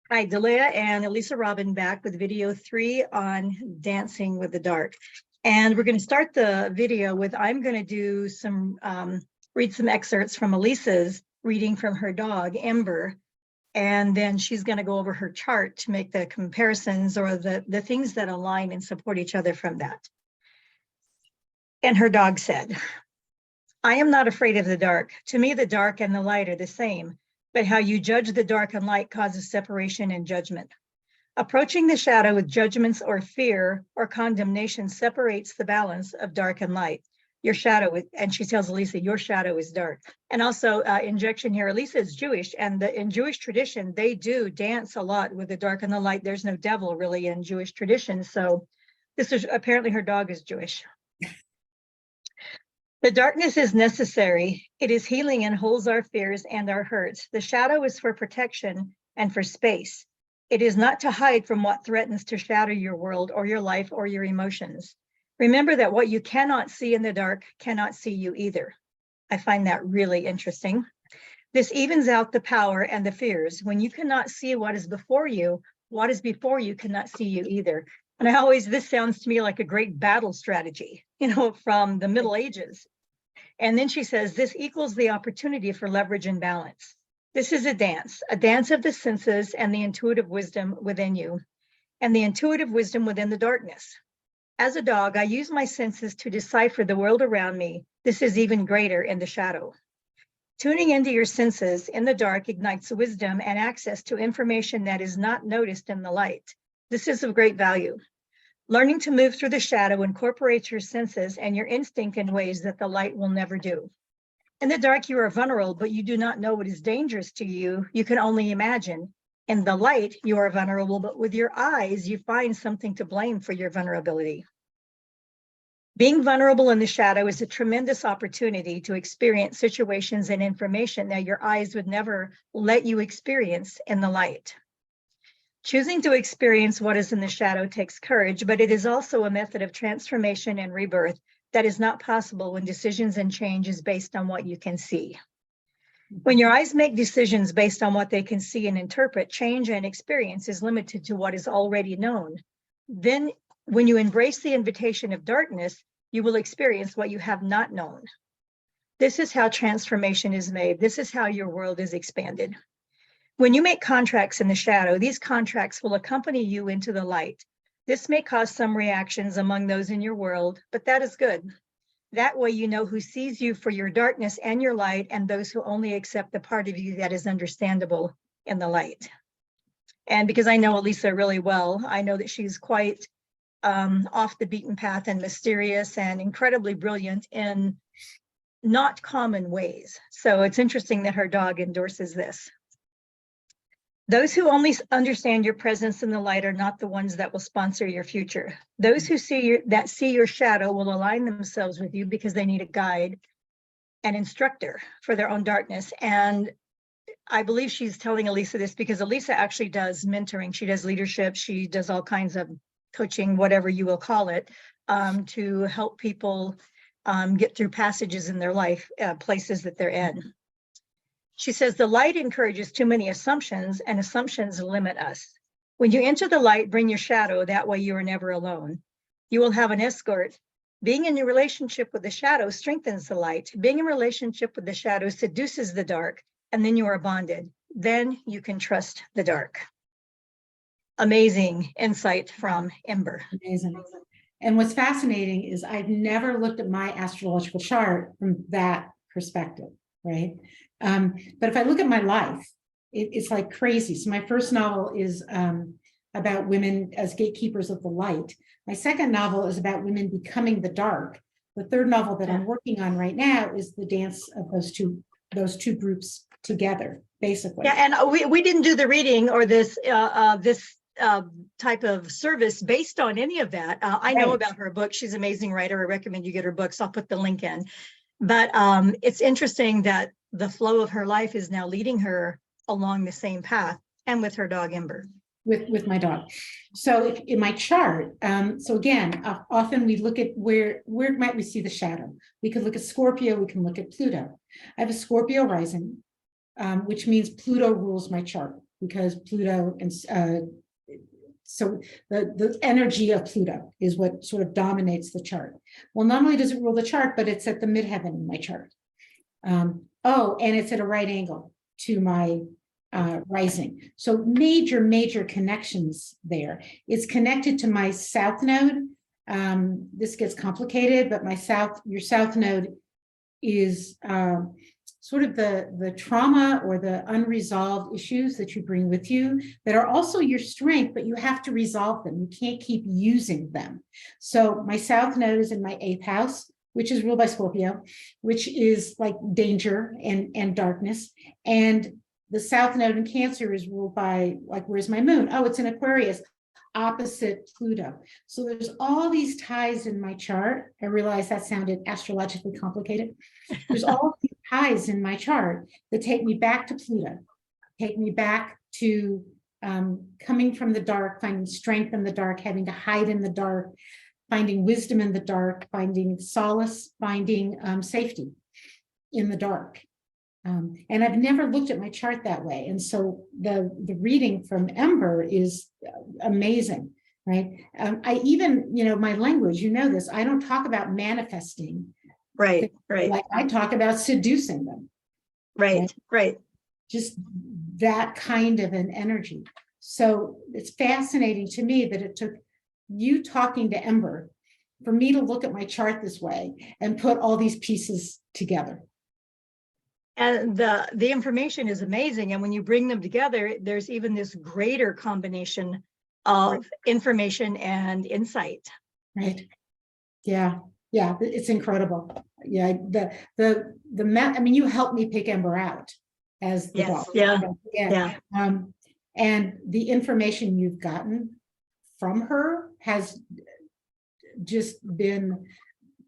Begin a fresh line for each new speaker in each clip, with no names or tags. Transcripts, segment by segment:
Hi, Delia and Elisa Robin back with video 3 on Dancing with the Dark. And we're going to start the video with, I'm going to do some, read some excerpts from Elisa's reading from her dog, Ember. And then she's going to go over her chart to make the comparisons or the things that align and support each other from that. And her dog said, I am not afraid of the dark. To me, the dark and the light are the same. But how you judge the dark and light causes separation and judgment. Approaching the shadow with judgments or fear or condemnation separates the balance of dark and light. Your shadow, and she tells Elisa, your shadow is dark. And also injection here, Elisa is Jewish, and in Jewish tradition, they do dance a lot with the dark and the light. There's no devil really in Jewish tradition. So this is apparently her dog is Jewish. The darkness is necessary. It is healing and holds our fears and our hurts. The shadow is for protection and for space. It is not to hide from what threatens to shatter your world or your life or your emotions. Remember that what you cannot see in the dark cannot see you either. I find that really interesting. This evens out the power and the fears. When you cannot see what is before you, what is before you cannot see you either. And this sounds to me like a great battle strategy, from the Middle Ages. And then she says, this equals the opportunity for leverage and balance. This is a dance of the senses and the intuitive wisdom within you, and the intuitive wisdom within the darkness. As a dog, I use my senses to decipher the world around me. This is even greater in the shadow. Tuning into your senses in the dark ignites wisdom and access to information that is not noticed in the light. This is of great value. Learning to move through the shadow incorporates your senses and your instinct in ways that the light will never do. In the dark, you are vulnerable, but you do not know what is dangerous to you. You can only imagine. In the light, you are vulnerable, but with your eyes, you find something to blame for your vulnerability. Being vulnerable in the shadow is a tremendous opportunity to experience situations and information that your eyes would never let you experience in the light. Choosing to experience what is in the shadow takes courage, but it is also a method of transformation and rebirth that is not possible when decisions and change is based on what you can see. When your eyes make decisions based on what they can see and interpret, change and experience is limited to what is already known. Then, when you embrace the invitation of darkness, you will experience what you have not known. This is how transformation is made. This is how your world is expanded. When you make contracts in the shadow, these contracts will accompany you into the light. This may cause some reactions among those in your world, but that is good. That way you know who sees you for your darkness and your light, and those who only accept the part of you that is understandable in the light. And because I know Elisa really well, I know that she's quite off the beaten path and mysterious and incredibly brilliant in not common ways. So it's interesting that her dog endorses this. Those who only understand your presence in the light are not the ones that will sponsor your future. Those who see your shadow will align themselves with you because they need a guide, an instructor for their own darkness. And I believe she's telling Elisa this because Elisa actually does mentoring. She does leadership. She does all kinds of coaching, whatever you will call it, to help people get through passages in their life, places that they're in. She says, the light encourages too many assumptions, and assumptions limit us. When you enter the light, bring your shadow. That way you are never alone. You will have an escort. Being in a relationship with the shadow strengthens the light. Being in a relationship with the shadow seduces the dark, and then you are bonded. Then you can trust the dark. Amazing insight from Ember.
Amazing. And what's fascinating is I've never looked at my astrological chart from that perspective, right? But if I look at my life, it's like crazy. So my first novel is about women as gatekeepers of the light. My second novel is about women becoming the dark. The third novel that I'm working on right now is the dance of those two groups together, basically.
Yeah, and we didn't do the reading or this type of service based on any of that. I know about her book. She's an amazing writer. I recommend you get her books. I'll put the link in. But it's interesting that the flow of her life is now leading her along the same path, and with her dog Ember.
With my dog. So in my chart, so again, often we look at where might we see the shadow. We could look at Scorpio, we can look at Pluto. I have a Scorpio rising, which means Pluto rules my chart. because Pluto and so the energy of Pluto is what sort of dominates the chart. Well, not only does it rule the chart, but it's at the midheaven in my chart. Oh, and it's at a right angle to my rising. So major connections there. It's connected to my south node. This gets complicated, but your south node is sort of the trauma or the unresolved issues that you bring with you that are also your strength, but you have to resolve them. You can't keep using them. So my south node is in my 8th house, which is ruled by Scorpio, which is like danger and darkness. And the south node in Cancer is ruled by, like, where's my moon? Oh, it's in Aquarius, opposite Pluto. So there's all these ties in my chart. I realize that sounded astrologically complicated. There's all these ties in my chart that take me back to Pluto, take me back to coming from the dark, finding strength in the dark, having to hide in the dark, finding wisdom in the dark, finding solace, finding safety in the dark. And I've never looked at my chart that way. And so the reading from Ember is amazing, right? I even, my language, this, I don't talk about manifesting.
Right.
Like I talk about seducing them.
Right.
Just that kind of an energy. So it's fascinating to me that it took you talking to Ember for me to look at my chart this way and put all these pieces together.
And the information is amazing. And when you bring them together, there's even this greater combination of information and insight.
Right. Yeah. It's incredible. Yeah. You helped me pick Ember out as the dog.
Yeah.
And the information you've gotten from her has just been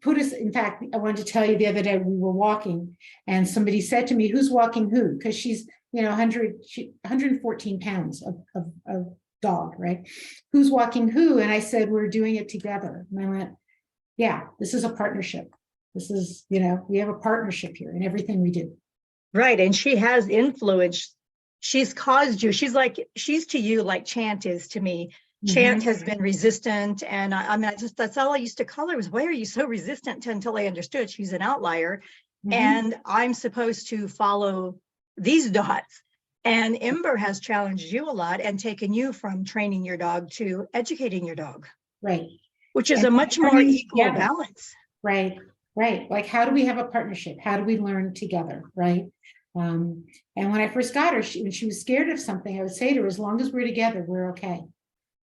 put us, in fact, I wanted to tell you the other day, we were walking and somebody said to me, who's walking who? Because she's, 114 pounds of dog, right? Who's walking who? And I said, we're doing it together. And I went, yeah, this is a partnership. This is, we have a partnership here in everything we do. Right.
And she has influence. She's caused you. She's to you like Chant is to me. Chant has been resistant, and that's all I used to call her was, why are you so resistant, until I understood she's an outlier, and I'm supposed to follow these dots. And Ember has challenged you a lot and taken you from training your dog to educating your dog.
Right.
Which is a much more equal balance.
Right. Like, how do we have a partnership? How do we learn together? Right. And when I first got her, when she was scared of something, I would say to her, as long as we're together, we're okay.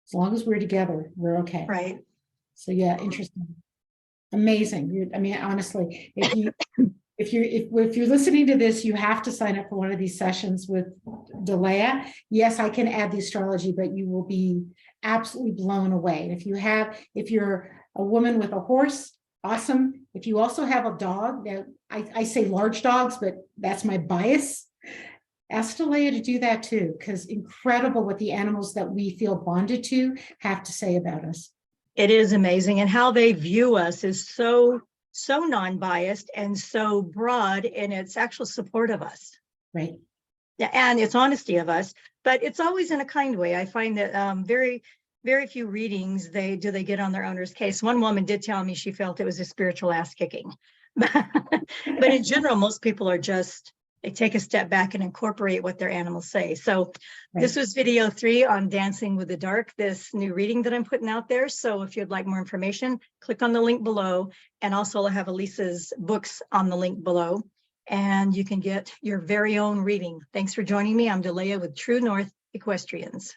As long as we're together, we're okay.
Right.
So yeah, interesting. Amazing. Honestly, if you're listening to this, you have to sign up for one of these sessions with Delea. Yes, I can add the astrology, but you will be absolutely blown away. And if you're a woman with a horse, awesome. If you also have a dog, now I say large dogs, but that's my bias. Ask Delea to do that too, because incredible what the animals that we feel bonded to have to say about us.
It is amazing, and how they view us is so non-biased and so broad in its actual support of us.
Right.
Yeah, and its honesty of us, but it's always in a kind way. I find that very few readings they get on their owner's case. One woman did tell me she felt it was a spiritual ass kicking, but in general, most people are just, they take a step back and incorporate what their animals say. So This was video 3 on Dancing with the Dark, this new reading that I'm putting out there. So if you'd like more information, click on the link below. And also I'll have Elisa's books on the link below. And you can get your very own reading. Thanks for joining me. I'm Delea with True North Equestrians.